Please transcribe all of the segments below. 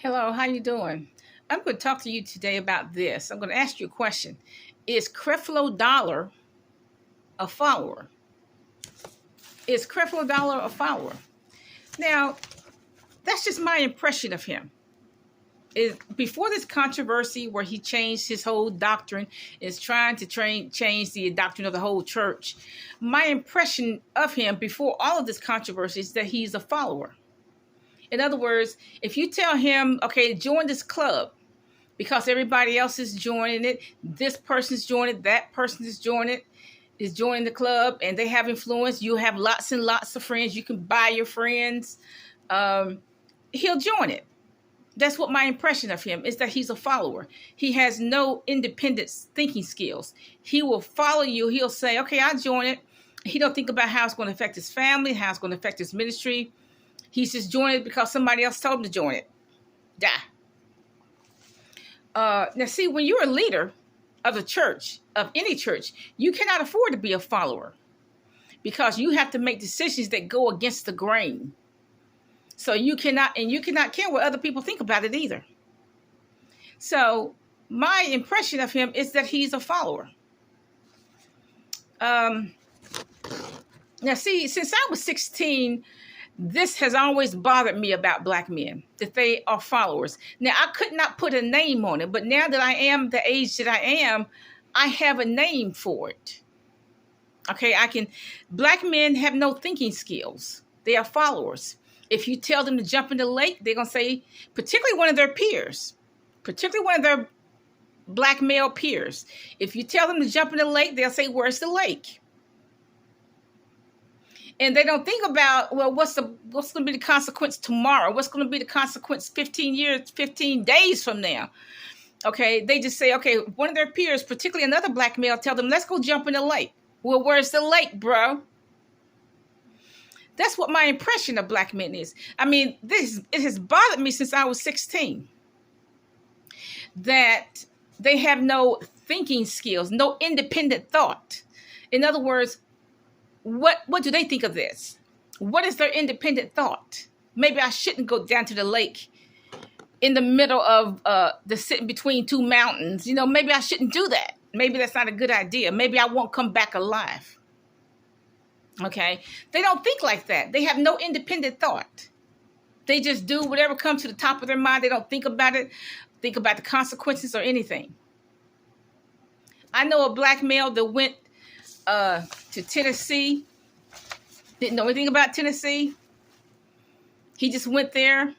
Hello, how you doing? I'm going to talk to you today about this. I'm going to ask you a question. Is Creflo Dollar a follower? Is Creflo Dollar a follower? Now, that's just my impression of him. Is before this controversy where he changed his whole doctrine, is trying to change the doctrine of the whole church. My impression of him before all of this controversy is that he's a follower. In other words, if you tell him, okay, join this club, because everybody else is joining it. This person's joining it. That person is joining the club, and they have influence. You have lots and lots of friends. You can buy your friends. He'll join it. That's what my impression of him is, that he's a follower. He has no independent thinking skills. He will follow you. He'll say, okay, I'll join it. He don't think about how it's going to affect his family, how it's going to affect his ministry. He's just joining it because somebody else told him to join it. Yeah. Now, see, when you're a leader of a church, of any church, you cannot afford to be a follower, because you have to make decisions that go against the grain. So you cannot care what other people think about it either. So my impression of him is that he's a follower. Now, see, since I was 16, this has always bothered me about black men, that they are followers. Now, I could not put a name on it, but now that I am the age that I am, I have a name for it. Okay, black men have no thinking skills. They are followers. If you tell them to jump in the lake, they're going to say, particularly one of their peers, particularly one of their black male peers. If you tell them to jump in the lake, they'll say, where's the lake? And they don't think about, well, what's going to be the consequence tomorrow? What's going to be the consequence 15 days from now? Okay, they just say, okay, one of their peers, particularly another black male, tell them, let's go jump in the lake. Well, where's the lake, bro? That's what my impression of black men is. I mean, it has bothered me since I was 16, that they have no thinking skills, no independent thought. In other words, what do they think of this? What is their independent thought? Maybe I shouldn't go down to the lake in the middle of the sitting between two mountains. You know, maybe I shouldn't do that. Maybe that's not a good idea. Maybe I won't come back alive. Okay? They don't think like that. They have no independent thought. They just do whatever comes to the top of their mind. They don't think about it, think about the consequences or anything. I know a black male that went to Tennessee, didn't know anything about Tennessee. He just went there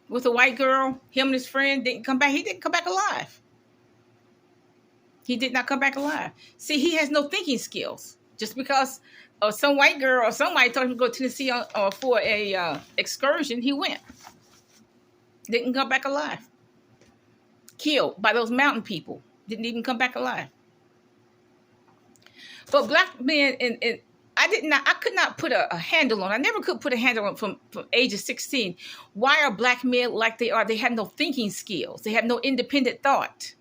with a white girl. Him and his friend didn't come back. He didn't come back alive. He did not come back alive. See, he has no thinking skills. Just because some white girl or somebody told him to go to Tennessee for a excursion, he went. Didn't come back alive. Killed by those mountain people. Didn't even come back alive. But black men, and I could not put a handle on. I never could put a handle on from age of 16. Why are black men like they are? They have no thinking skills. They have no independent thought.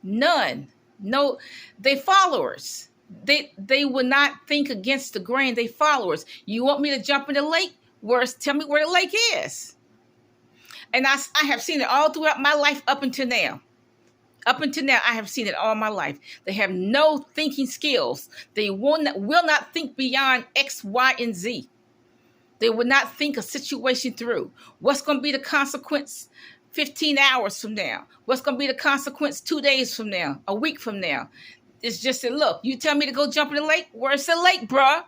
None. No, they followers. They will not think against the grain. They followers. You want me to jump in the lake? Tell me where the lake is. And I have seen it all throughout my life up until now. Up until now, I have seen it all my life. They have no thinking skills. They will not think beyond X, Y, and Z. They will not think a situation through. What's going to be the consequence 15 hours from now? What's going to be the consequence 2 days from now, a week from now? It's just that, look, you tell me to go jump in the lake? Where's the lake, bruh?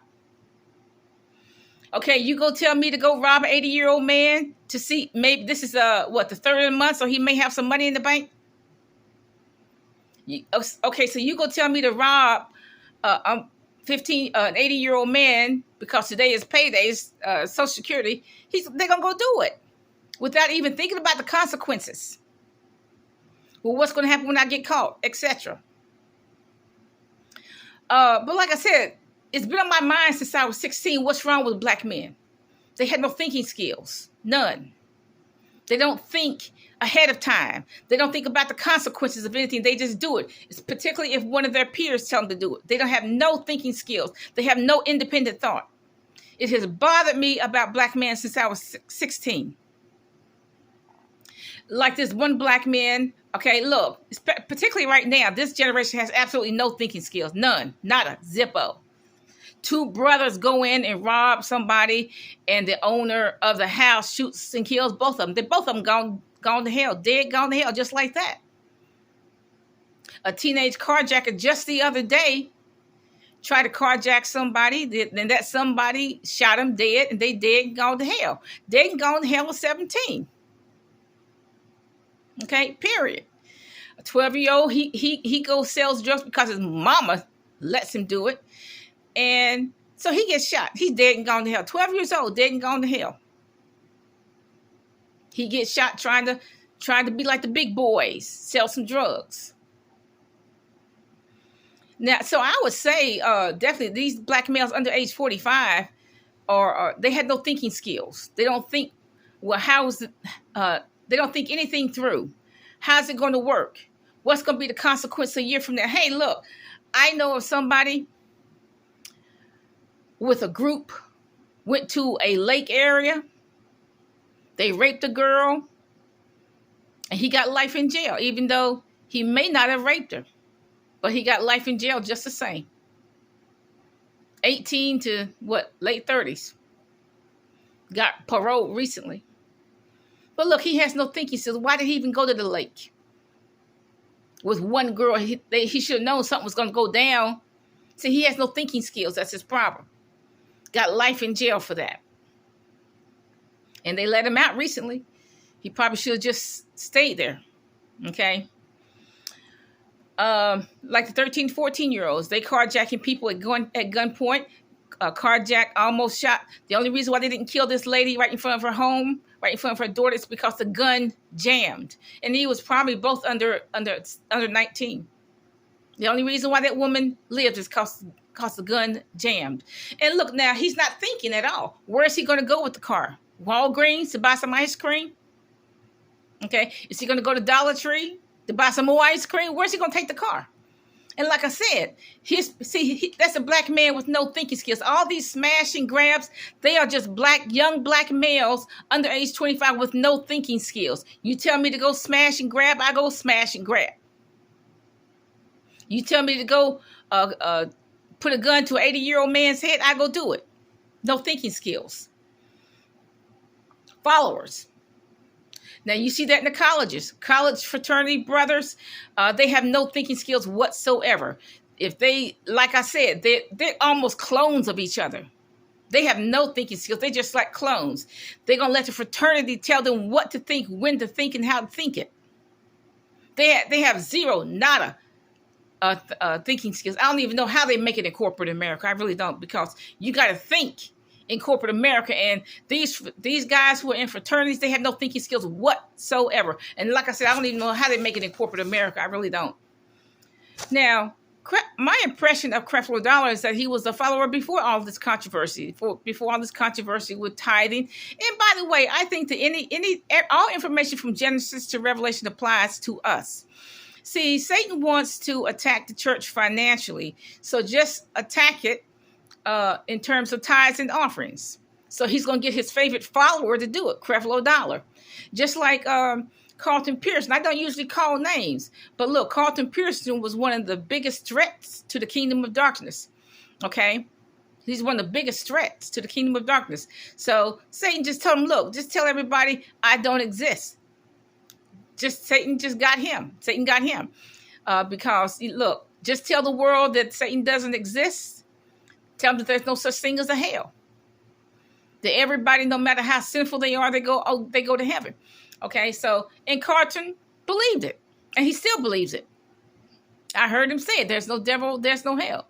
Okay, you go tell me to go rob an 80-year-old man to see, maybe this is the third of the month, so he may have some money in the bank. Okay, so you go tell me to rob an 80-year-old man because today is payday, Social Security. They're going to go do it without even thinking about the consequences. Well, what's going to happen when I get caught, etc. But like I said, it's been on my mind since I was 16. What's wrong with black men? They had no thinking skills. None. They don't think ahead of time. They don't think about the consequences of anything. They just do it. It's particularly if one of their peers tell them to do it. They don't have no thinking skills. They have no independent thought. It has bothered me about black men since I was 16. like this one black man. Okay, look, particularly right now, this generation has absolutely no thinking skills. None. Nada. Zippo. Two brothers go in and rob somebody, and the owner of the house shoots and kills both of them. They both of them gone to hell. Dead, gone to hell, just like that. A teenage carjacker just the other day tried to carjack somebody, then that somebody shot him dead, and they dead and gone to hell. Dead and gone to hell at 17. Okay, period. A 12-year-old, he goes sells drugs because his mama lets him do it. And so he gets shot. He's dead and gone to hell. 12 years old, dead and gone to hell. He gets shot trying to be like the big boys, sell some drugs. Now, so I would say definitely these black males under age 45 are they had no thinking skills. They don't think, well, they don't think anything through. How's it going to work? What's going to be the consequence a year from now? Hey, look, I know of somebody with a group went to a lake area. They raped a girl, and he got life in jail, even though he may not have raped her. But he got life in jail just the same. 18 to late 30s. Got paroled recently. But look, he has no thinking skills. Why did he even go to the lake? With one girl, he should have known something was going to go down. See, he has no thinking skills. That's his problem. Got life in jail for that. And they let him out recently. He probably should have just stayed there. Okay? Like the 13, 14-year-olds, they carjacking people at gunpoint. Carjack, almost shot. The only reason why they didn't kill this lady right in front of her home, right in front of her daughter, is because the gun jammed. And he was probably both under 19. The only reason why that woman lived is because the gun jammed. And look, now, he's not thinking at all. Where is he going to go with the car? Walgreens to buy some ice cream? Okay. Is he going to go to Dollar Tree to buy some more ice cream? Where's he going to take the car? And like I said, that's a black man with no thinking skills. All these smash and grabs, they are just young black males under age 25 with no thinking skills. You tell me to go smash and grab, I go smash and grab. You tell me to go put a gun to an 80-year-old man's head, I go do it. No thinking skills. Followers. Now, you see that in the colleges. College fraternity brothers, they have no thinking skills whatsoever. If they, like I said, they're almost clones of each other. They have no thinking skills. They're just like clones. They're going to let the fraternity tell them what to think, when to think, and how to think it. They have zero, nada thinking skills. I don't even know how they make it in corporate America. I really don't, because you got to think in corporate America, and these guys who are in fraternities, they have no thinking skills whatsoever. And like I said, I don't even know how they make it in corporate America. I really don't. Now, my impression of Creflo Dollar is that he was a follower before all this controversy, before all this controversy with tithing. And by the way, I think that all information from Genesis to Revelation applies to us. See, Satan wants to attack the church financially, so just attack it in terms of tithes and offerings. So he's going to get his favorite follower to do it, Creflo Dollar. Just like Carlton Pearson. I don't usually call names, but look, Carlton Pearson was one of the biggest threats to the kingdom of darkness. Okay? He's one of the biggest threats to the kingdom of darkness. So Satan just told him, look, just tell everybody I don't exist. Satan got him. Satan got him. Because, look, just tell the world that Satan doesn't exist. Tell them that there's no such thing as a hell. That everybody, no matter how sinful they are, they go to heaven. Okay, so, and Carlton believed it. And he still believes it. I heard him say it. There's no devil, there's no hell.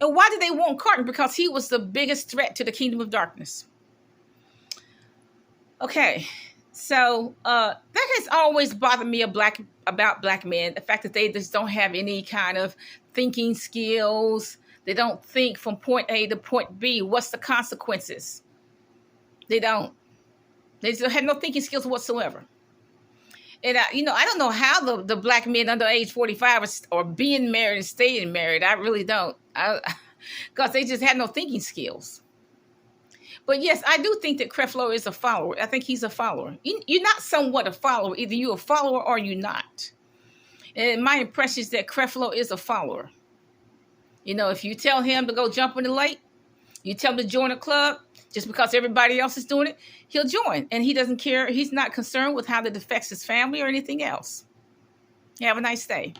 And why did they want Carlton? Because he was the biggest threat to the kingdom of darkness. Okay, so that has always bothered me about black men. The fact that they just don't have any kind of thinking skills. They don't think from point A to point B. What's the consequences? They don't. They just have no thinking skills whatsoever. And, I don't know how the black men under age 45 are being married and staying married. I really don't. Because they just have no thinking skills. But yes, I do think that Creflo is a follower. I think he's a follower. You're not somewhat a follower. Either you're a follower or you're not. And my impression is that Creflo is a follower. You know, if you tell him to go jump in the lake, you tell him to join a club, just because everybody else is doing it, he'll join. And he doesn't care. He's not concerned with how that affects his family or anything else. Have a nice day.